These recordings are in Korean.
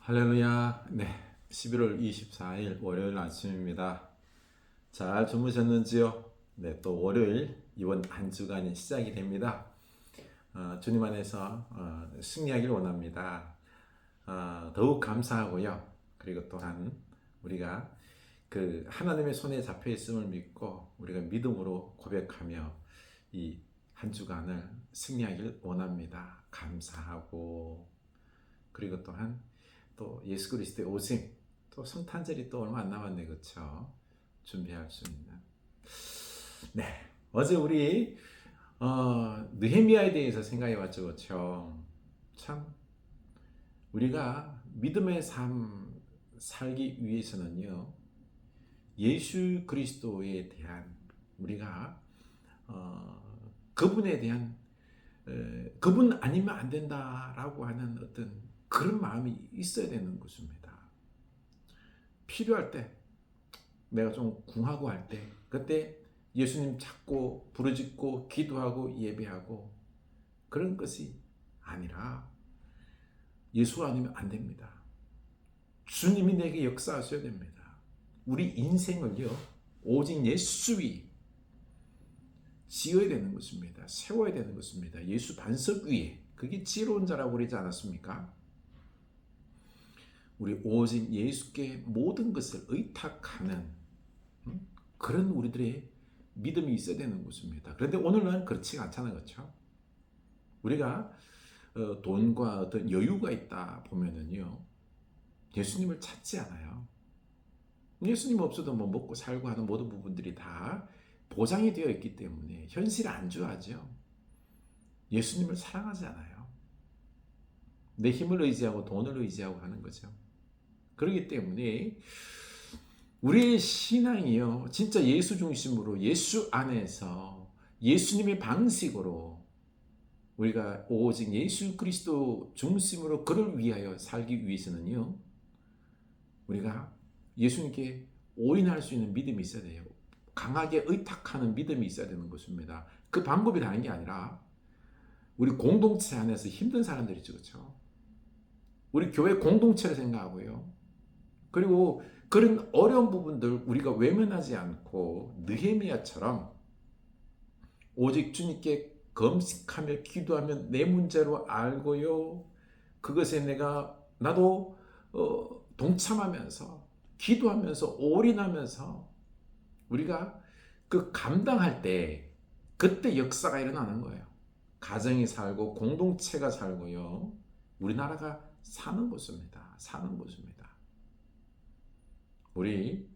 할렐루야. 네. 11월 24일 월요일 아침입니다. 잘 주무셨는지요? 네, 또 월요일 이번 한 주간이 시작이 됩니다. 주님 안에서 승리하길 원합니다. 더욱 감사하고요. 그리고 또한 우리가 그 하나님의 손에 잡혀 있음을 믿고 우리가 믿음으로 고백하며 이 한 주간을 승리하길 원합니다. 감사하고 그리고 또한 또 예수 그리스도의 오심, 또 성탄절이 또 얼마 안 남았네, 그렇죠? 준비할 수 있는. 네, 어제 우리 느헤미야에 대해서 생각해봤죠, 그렇죠? 참 우리가 믿음의 삶 살기 위해서는요, 예수 그리스도에 대한 우리가 그분에 대한 그분 아니면 안 된다라고 하는 어떤 그런 마음이 있어야 되는 것입니다. 필요할 때, 내가 좀 궁하고 할 때, 그때 예수님 찾고 부르짖고 기도하고 예배하고 그런 것이 아니라 예수 아니면 안 됩니다. 주님이 내게 역사하셔야 됩니다. 우리 인생을요, 오직 예수 위 지어야 되는 것입니다. 세워야 되는 것입니다. 예수 반석 위에. 그게 지혜로운 자라고 그러지 않았습니까? 우리 오직 예수께 모든 것을 의탁하는 그런 우리들의 믿음이 있어야 되는 것입니다. 그런데 오늘날 그렇지가 않잖아요, 그렇죠? 우리가 돈과 어떤 여유가 있다 보면은요, 예수님을 찾지 않아요. 예수님 없어도 뭐 먹고 살고 하는 모든 부분들이 다 보장이 되어 있기 때문에 현실을 안주하죠. 예수님을 사랑하지 않아요. 내 힘을 의지하고 돈을 의지하고 하는 거죠. 그렇기 때문에 우리의 신앙이요, 진짜 예수 중심으로 예수 안에서 예수님의 방식으로 우리가 오직 예수 그리스도 중심으로 그를 위하여 살기 위해서는요, 우리가 예수님께 올인할 수 있는 믿음이 있어야 돼요. 강하게 의탁하는 믿음이 있어야 되는 것입니다. 그 방법이 다른 게 아니라 우리 공동체 안에서 힘든 사람들이죠, 그렇죠? 우리 교회 공동체를 생각하고요. 그리고 그런 어려운 부분들 우리가 외면하지 않고 느헤미야처럼 오직 주님께 금식하며 기도하며 내 문제로 알고요, 그것에 나도 동참하면서 기도하면서 올인하면서 우리가 그 감당할 때 그때 역사가 일어나는 거예요. 가정이 살고 공동체가 살고요, 우리나라가 사는 것입니다. 사는 것입니다. 우리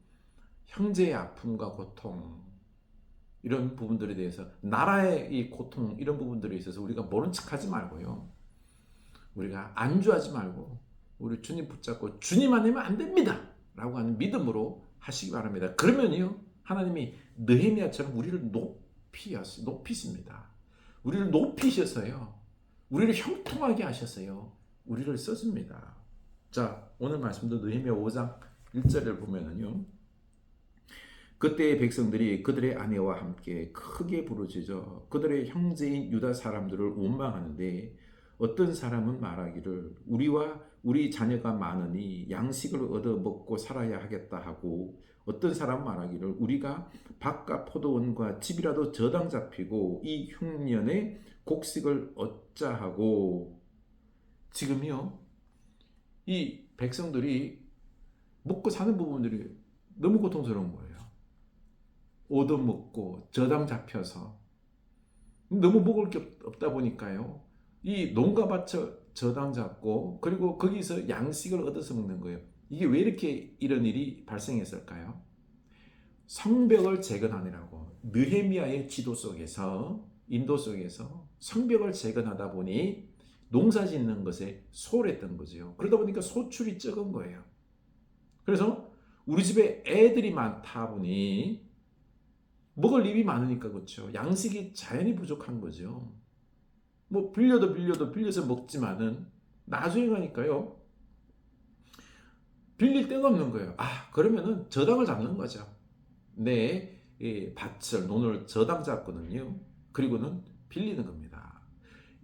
형제의 아픔과 고통, 이런 부분들에 대해서, 나라의 이 고통, 이런 부분들에 있어서 우리가 모른 척하지 말고요, 우리가 안주하지 말고 우리 주님 붙잡고 주님 아니면 안 됩니다 라고 하는 믿음으로 하시기 바랍니다. 그러면요, 하나님이 느헤미야처럼 우리를 높이십니다. 우리를 높이셔서요, 우리를 형통하게 하셔서요, 우리를 써줍니다. 자, 오늘 말씀도 느헤미야 5장 1절을 보면은요, 그때의 백성들이 그들의 아내와 함께 크게 부르짖어 그들의 형제인 유다 사람들을 원망하는데, 어떤 사람은 말하기를 우리와 우리 자녀가 많으니 양식을 얻어 먹고 살아야 하겠다 하고, 어떤 사람 말하기를 우리가 밭과 포도원과 집이라도 저당 잡히고 이 흉년에 곡식을 얻자 하고. 지금요, 이 백성들이 먹고 사는 부분들이 너무 고통스러운 거예요. 얻어먹고 저당 잡혀서 너무 먹을 게 없다 보니까요, 이 농가밭 저당 잡고 그리고 거기서 양식을 얻어서 먹는 거예요. 이게 왜 이렇게 이런 일이 발생했을까요? 성벽을 재건하느라고, 느헤미야의 지도 속에서, 인도 속에서 성벽을 재건하다 보니 농사 짓는 것에 소홀했던 거죠. 그러다 보니까 소출이 적은 거예요. 그래서 우리 집에 애들이 많다 보니 먹을 입이 많으니까, 그렇죠, 양식이 자연히 부족한 거죠. 뭐 빌려서 먹지만은 나중에 가니까요, 빌릴 데가 없는 거예요. 그러면은 저당을 잡는 거죠. 내 밭을, 논을 저당 잡거든요. 그리고는 빌리는 겁니다.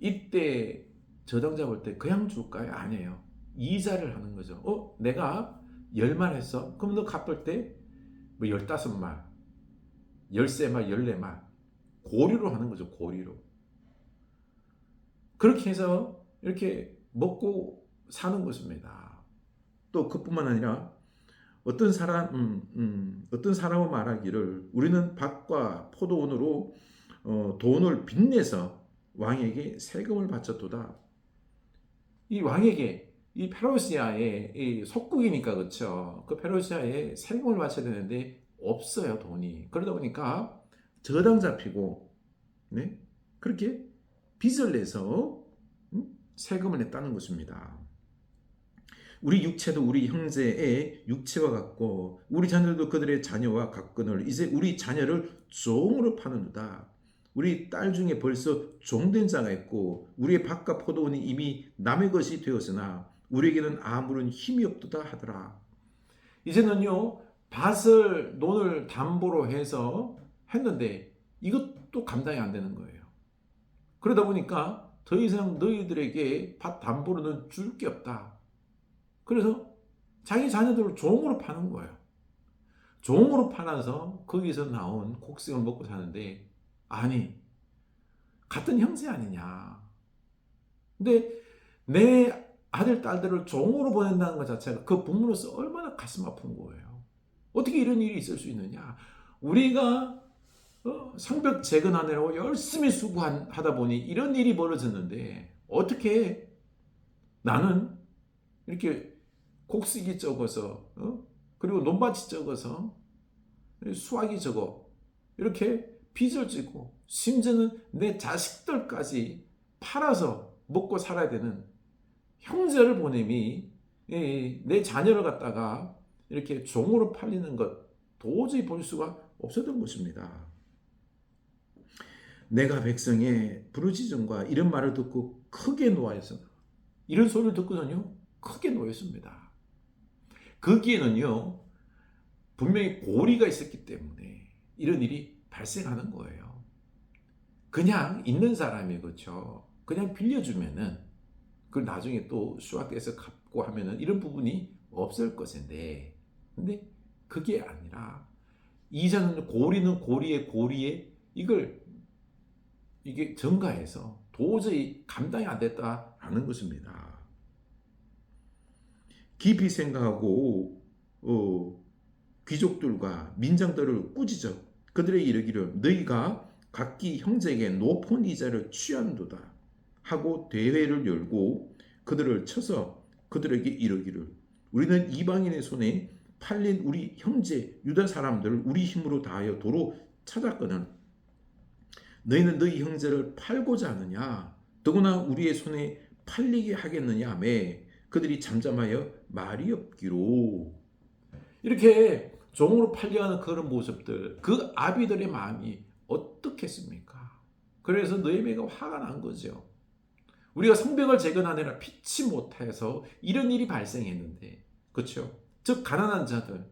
이때 저당 잡을 때 그냥 줄까요? 아니에요. 이자를 하는 거죠. 내가 10말 했어. 그럼 너 갚을 때 뭐 15말, 13말, 14말 고리로 하는 거죠. 고리로. 그렇게 해서 이렇게 먹고 사는 것입니다. 또 그뿐만 아니라 어떤 사람은 말하기를 우리는 밭과 포도원으로 돈을 빚내서 왕에게 세금을 바쳤도다. 이 왕에게 이 페르시아의 이 속국이니까 그렇죠. 그 페르시아에 세금을 바쳐야 되는데 없어요 돈이. 그러다 보니까 저당 잡히고 네? 그렇게 빚을 내서 세금을 냈다는 것입니다. 우리 육체도 우리 형제의 육체와 같고 우리 자녀도 그들의 자녀와 같거늘 이제 우리 자녀를 종으로 파는도다. 우리 딸 중에 벌써 종된 자가 있고 우리의 밭과 포도원이 이미 남의 것이 되었으나 우리에게는 아무런 힘이 없도다 하더라. 이제는요 밭을 논을 담보로 해서 했는데 이것도 감당이 안 되는 거예요. 그러다 보니까 더 이상 너희들에게 밭 담보로는 줄 게 없다. 그래서 자기 자녀들을 종으로 파는 거예요. 종으로 팔아서 거기서 나온 곡식을 먹고 사는데 아니 같은 형제 아니냐. 근데 내 아들 딸들을 종으로 보낸다는 것 자체가 그 부모로서 얼마나 가슴 아픈 거예요. 어떻게 이런 일이 있을 수 있느냐. 우리가 성벽 재건하느라고 열심히 수고하다 보니 이런 일이 벌어졌는데 어떻게 나는 이렇게 곡식이 적어서 그리고 논밭이 적어서 수확이 적어 이렇게 빚을 지고 심지어는 내 자식들까지 팔아서 먹고 살아야 되는 형제를 보냄이 내 자녀를 갖다가 이렇게 종으로 팔리는 것 도저히 볼 수가 없었던 것입니다. 내가 백성의 부르짖음과 이런 말을 듣고 크게 노하였으나 이런 소리를 듣고는요 크게 노했습니다. 거기에는요 분명히 고리가 있었기 때문에 이런 일이 발생하는 거예요. 그냥 있는 사람이 그렇죠. 그냥 빌려주면은 그걸 나중에 또 수확돼서 갚고 하면은 이런 부분이 없을 것인데, 근데 그게 아니라 이자는 고리는 고리에 이게 증가해서 도저히 감당이 안 됐다라는 것입니다. 깊이 생각하고 귀족들과 민장들을 꾸짖어 그들에게 이르기를 너희가 각기 형제에게 높은 이자를 취한도다 하고 대회를 열고 그들을 쳐서 그들에게 이르기를 우리는 이방인의 손에 팔린 우리 형제 유다 사람들을 우리 힘으로 다하여 도로 찾았거늘 너희는 너희 형제를 팔고자 하느냐 더구나 우리의 손에 팔리게 하겠느냐 하며 그들이 잠잠하여 말이 없기로. 이렇게 종으로 팔려가는 그런 모습들, 그 아비들의 마음이 어떻겠습니까? 그래서 느헤미야가 화가 난 거죠. 우리가 성벽을 재건하느라 피치 못해서 이런 일이 발생했는데, 그렇죠? 즉 가난한 자들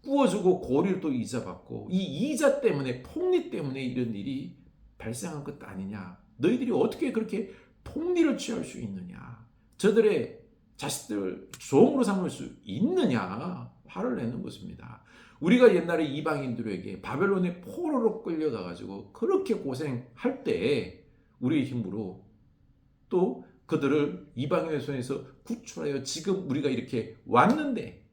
구워주고 고리를 또 이자 받고 이 이자 때문에 폭리 때문에 이런 일이 발생한 것 아니냐? 너희들이 어떻게 그렇게 폭리를 취할 수 있느냐? 저들의 자식들을 종으로 삼을 수 있느냐? 화를 내는 것입니다. 우리가 옛날에 이방인들에게 바벨론의 포로로 끌려가가지고 그렇게 고생할 때 우리의 힘으로 또 그들을 이방인의 손에서 구출하여 지금 우리가 이렇게 왔는데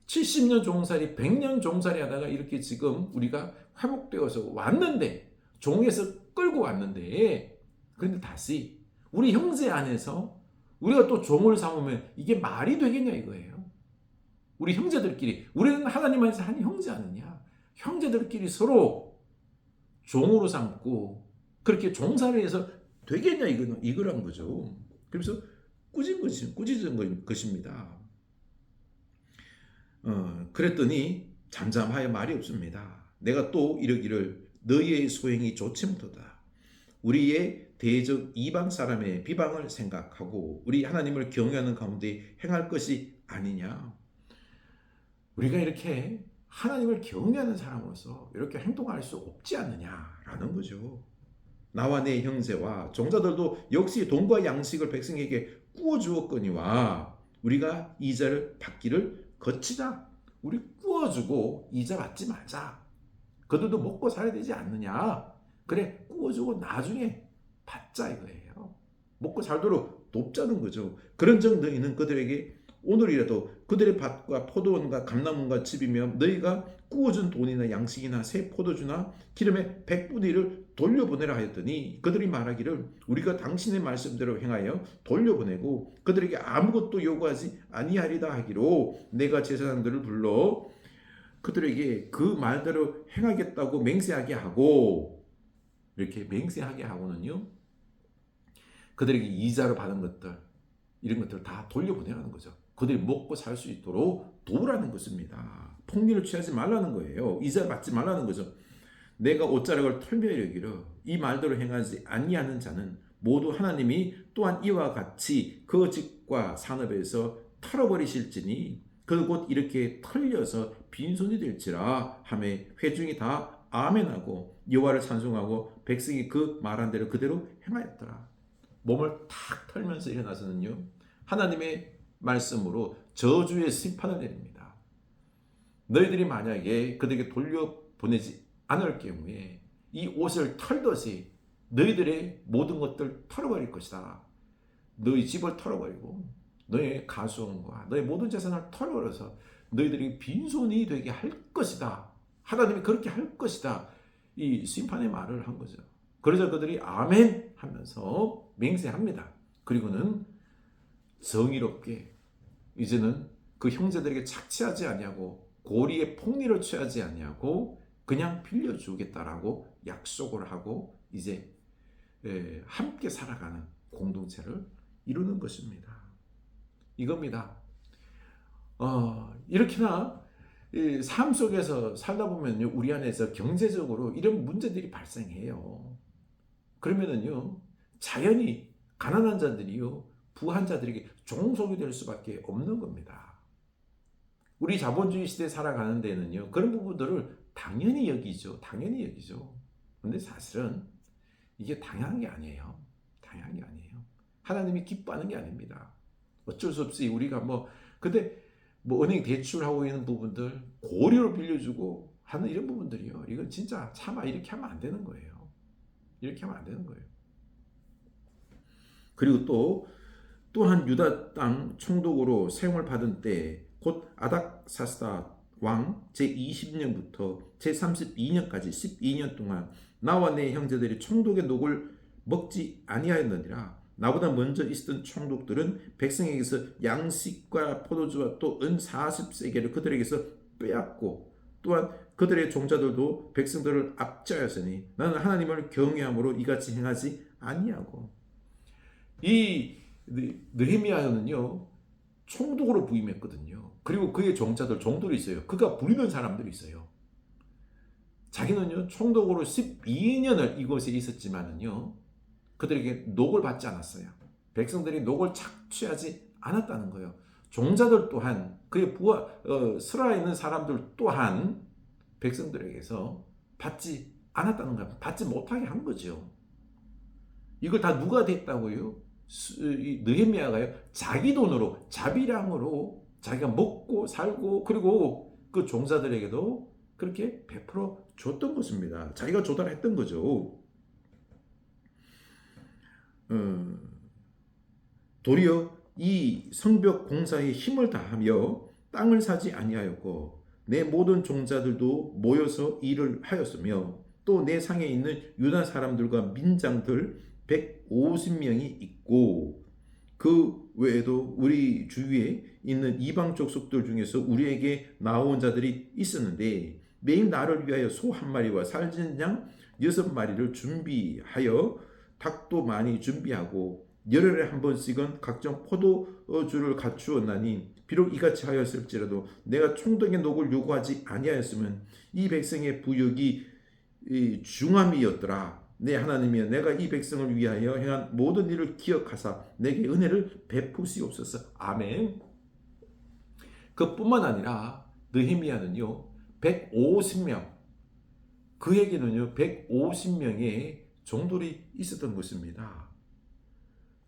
70년 종살이 100년 종살이 하다가 이렇게 지금 우리가 회복되어서 왔는데 종에서 끌고 왔는데 그런데 다시 우리 형제 안에서 우리가 또 종을 삼으면 이게 말이 되겠냐 이거예요. 우리 형제들끼리 우리는 하나님 안에서 한 형제 아니냐. 형제들끼리 서로 종으로 삼고 그렇게 종살이 해서 되겠냐 이거란 거죠. 그래서 꾸짖은 것입니다. 그랬더니 잠잠하여 말이 없습니다. 내가 또 이르기를 너희의 소행이 좋지 못하다. 우리의 대적 이방 사람의 비방을 생각하고 우리 하나님을 경외하는 가운데 행할 것이 아니냐. 우리가 이렇게 하나님을 경외하는 사람으로서 이렇게 행동할 수 없지 않느냐라는 거죠. 나와 내 형제와 종자들도 역시 돈과 양식을 백성에게 구워 주었거니와 우리가 이자를 받기를 거치자. 우리 구워주고 이자 받지 말자. 그들도 먹고 살아야 되지 않느냐. 그래, 구워주고 나중에 받자 이거예요. 먹고 살도록 돕자는 거죠. 그런 적 너희는 그들에게 오늘이라도 그들의 밭과 포도원과 감나무와 집이며 너희가 구워준 돈이나 양식이나 새 포도주나 기름의 100분의 1을 돌려보내라 하였더니 그들이 말하기를 우리가 당신의 말씀대로 행하여 돌려보내고 그들에게 아무것도 요구하지 아니하리다 하기로 내가 제사장들을 불러 그들에게 그 말대로 행하겠다고 맹세하게 하고 이렇게 맹세하게 하고는요 그들에게 이자로 받은 것들 이런 것들을 다 돌려보내라는 거죠. 그들이 먹고 살 수 있도록 도우라는 것입니다. 폭리를 취하지 말라는 거예요. 이자 받지 말라는 거죠. 내가 옷자락을 털며 이르기를 이 말대로 행하지 아니하는 자는 모두 하나님이 또한 이와 같이 그 집과 산업에서 털어버리실지니 그 곧 이렇게 털려서 빈손이 될지라 하매 회중이 다 아멘하고 여호와를 찬송하고 백성이 그 말한 대로 그대로 행하였더라. 몸을 탁 털면서 일어나서는요 하나님의 말씀으로 저주의 심판을 내립니다. 너희들이 만약에 그들에게 돌려보내지 않을 경우에 이 옷을 털듯이 너희들의 모든 것들 털어버릴 것이다. 너희 집을 털어버리고 너희의 가수원과 너희 모든 재산을 털어버려서 너희들이 빈손이 되게 할 것이다. 하나님이 그렇게 할 것이다. 이 심판의 말을 한 거죠. 그래서 그들이 아멘 하면서 맹세합니다. 그리고는 정의롭게 이제는 그 형제들에게 착취하지 아니하고 고리의 폭리를 취하지 아니하고 그냥 빌려주겠다라고 약속을 하고 이제 함께 살아가는 공동체를 이루는 것입니다. 이겁니다. 이렇게나 삶 속에서 살다 보면요 우리 안에서 경제적으로 이런 문제들이 발생해요. 그러면은요 자연히 가난한 자들이요 부한 자들에게 종속이 될 수밖에 없는 겁니다. 우리 자본주의 시대에 살아가는 데는요 그런 부분들을 당연히 여기죠. 당연히 여기죠. 근데 사실은 이게 당연한 게 아니에요. 당연한 게 아니에요. 하나님이 기뻐하는 게 아닙니다. 어쩔 수 없이 우리가 근데 은행 대출하고 있는 부분들 고리로 빌려주고 하는 이런 부분들이요. 이건 진짜 차마 이렇게 하면 안 되는 거예요. 이렇게 하면 안 되는 거예요. 그리고 또한 유다 땅 총독으로 세움을 받은 때 곧 아닥사스다 왕 제20년부터 제32년까지 12년 동안 나와 내 형제들이 총독의 녹을 먹지 아니하였느니라. 나보다 먼저 있었던 총독들은 백성에게서 양식과 포도주와 또 은 40세겔을 그들에게서 빼앗고 또한 그들의 종자들도 백성들을 압제하였으니 나는 하나님을 경외함으로 이같이 행하지 아니하고. 이 느헤미야는요 총독으로 부임했거든요. 그리고 그의 종들이 있어요. 그가 부리는 사람들이 있어요. 자기는요 총독으로 12년을 이곳에 있었지만은요 그들에게 녹을 받지 않았어요. 백성들이 녹을 착취하지 않았다는 거예요. 종자들 또한 그의 부하 스라에 있는 사람들 또한 백성들에게서 받지 않았다는 거예요. 받지 못하게 한 거죠. 이걸 다 누가 됐다고요? 느헤미야가요 자기 돈으로 자비량으로 자기가 먹고 살고 그리고 그 종자들에게도 그렇게 베풀어 줬던 것입니다. 자기가 조달했던 거죠. 도리어 이 성벽 공사에 힘을 다하며 땅을 사지 아니하였고 내 모든 종자들도 모여서 일을 하였으며 또 내 상에 있는 유다 사람들과 민장들 150명이 있고 그 외에도 우리 주위에 있는 이방 족속들 중에서 우리에게 나온 자들이 있었는데 매일 나를 위하여 소 한 마리와 살찐 양 6마리를 준비하여 닭도 많이 준비하고 열흘에 한 번씩은 각종 포도주를 갖추었나니 비록 이같이 하였을지라도 내가 총독의 녹을 요구하지 아니하였으면 이 백성의 부역이 중함이었더라. 내 하나님이여 내가 이 백성을 위하여 행한 모든 일을 기억하사 내게 은혜를 베푸시옵소서. 아멘. 그뿐만 아니라 느헤미야는요 150명 그에게는요 150명의 종들이 있었던 것입니다.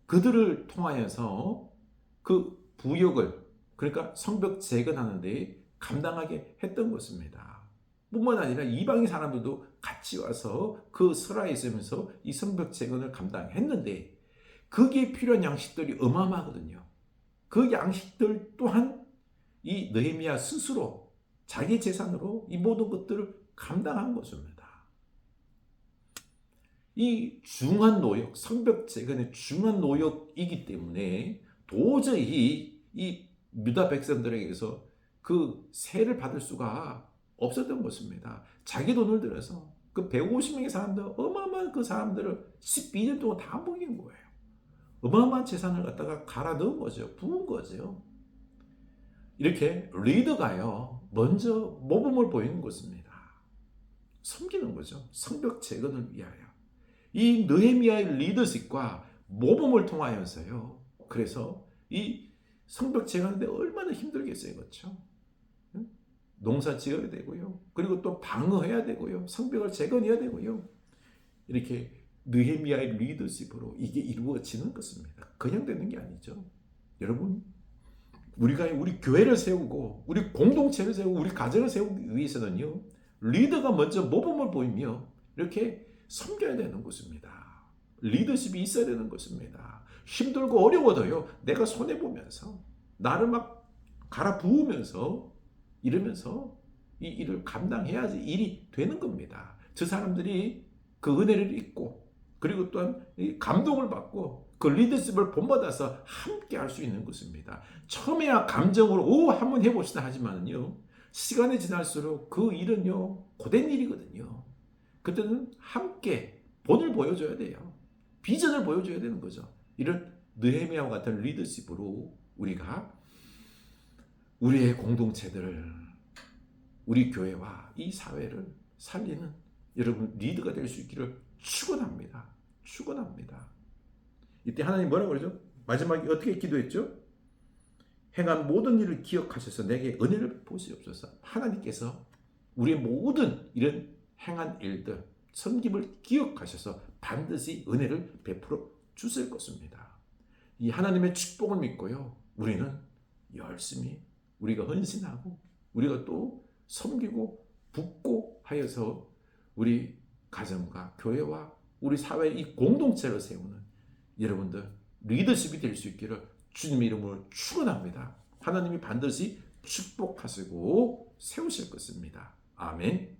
그들을 통하여서 그 부역을, 그러니까 성벽 재건하는 데 감당하게 했던 것입니다. 뿐만 아니라 이방인 사람들도 같이 와서 그 설화에 있으면서 이 성벽 재건을 감당했는데, 거기에 필요한 양식들이 어마어마하거든요. 그 양식들 또한 이 느헤미야 스스로 자기 재산으로 이 모든 것들을 감당한 것입니다. 이 중한 노역, 성벽 재건의 중한 노역이기 때문에 도저히 이 유다 백성들에게서 그 세를 받을 수가 없었던 것입니다. 자기 돈을 들여서 그 150명의 사람들, 어마어마한 그 사람들을 12년 동안 다 먹인 거예요. 어마어마한 재산을 갖다가 갈아 넣은 거죠. 부은 거죠. 이렇게 리더가요, 먼저 모범을 보이는 것입니다. 섬기는 거죠. 성벽 재건을 위하여. 이 느헤미야의 리더십과 모범을 통하여서요, 그래서 이 성벽 재건하는데 얼마나 힘들겠어요. 그렇죠? 농사 지어야 되고요. 그리고 또 방어해야 되고요. 성벽을 재건해야 되고요. 이렇게 느헤미야의 리더십으로 이게 이루어지는 것입니다. 그냥 되는 게 아니죠. 여러분, 우리가 우리 교회를 세우고 우리 공동체를 세우고 우리 가정을 세우기 위해서는요, 리더가 먼저 모범을 보이며 이렇게 섬겨야 되는 것입니다. 리더십이 있어야 되는 것입니다. 힘들고 어려워도요, 내가 손해보면서 나를 막 갈아 부으면서 이러면서 이 일을 감당해야지 일이 되는 겁니다. 저 사람들이 그 은혜를 잊고, 그리고 또한 감동을 받고 그 리더십을 본받아서 함께 할 수 있는 것입니다. 처음에야 감정으로 한번 해봅시다 하지만요, 시간이 지날수록 그 일은요 고된 일이거든요. 그때는 함께 본을 보여줘야 돼요. 비전을 보여줘야 되는 거죠. 이런 느헤미야와 같은 리더십으로 우리가 우리의 공동체들을, 우리 교회와 이 사회를 살리는 여러분 리더가 될 수 있기를 축원합니다. 축원합니다. 이때 하나님 뭐라고 그러죠? 마지막에 어떻게 기도했죠? 행한 모든 일을 기억하셔서 내게 은혜를 보시옵소서. 하나님께서 우리의 모든 이런 행한 일들, 섬김을 기억하셔서 반드시 은혜를 베풀어 주실 것입니다. 이 하나님의 축복을 믿고요, 우리는 열심히 우리가 헌신하고 우리가 또 섬기고 붓고 하여서 우리 가정과 교회와 우리 사회의 이 공동체를 세우는 여러분들 리더십이 될 수 있기를 주님의 이름으로 축원합니다. 하나님이 반드시 축복하시고 세우실 것입니다. 아멘.